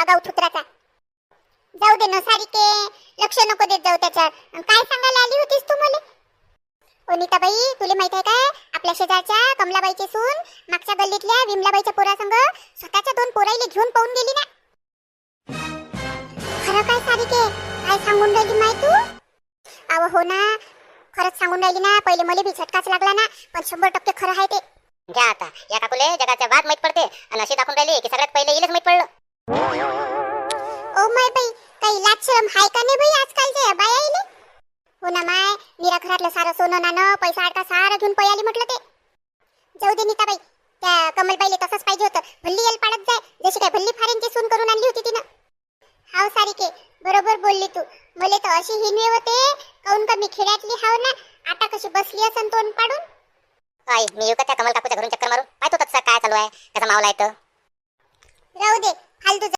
आगाऊ थुत्राचा. जाऊ दे ना सारिके, लक्ष नको देत जाऊ त्याच्यावर. काय सांगायला आली होतीस तू मला? ओ नीताबाई, तुला माहित आहे काय, आपल्या शेजारच्या कमलाबाईची सून मागच्या गल्लीतल्या विमलाबाईच्या पोरासंग स्वतःच्या 2 पोराईले घेऊन पळून गेली ना. खरं काय सारिके? काय सांगून राहिली माय तू? अहो हो ना, खरंच सांगून राहिली ना. पहिले मला बी झटकाच लागला ना, पण 100% खरं आहे ते. घ्या आता, या काकुले जगाच्या बाद माहित पडते आणि अशी दाखवून राहिली की सगळ्यात पहिले इलेच माहित पडलं. ओ माय बाई, काही लाज शरम हाय का नाही बाई आजकालच्या बाया इले? हो ना माय, निरा घरातलं सारं सोनं नाणं पैसा अडका सारं घेऊन पळाली म्हटलं ते. जाऊ दे नीताबाई, त्या कमलबाईले तसंच पाहिजे होतं. भल्ली येल पाडत जाय, जशी काय भल्ली फारेंची सून करून आणली होती तिनं. हाव सारिके, बरोबर बोलली तू. मले तर अशी हिनवे होते काऊन का मी खेड्यातली हाव ना, आता कशी बसली असन तोंड पाडून. आई, मी येऊ का त्या कमल काकूच्या घरून चक्कर मारून? पाहतो तसा काय चालू आहे, त्याचा मावला येतं. राहू दे फालतू.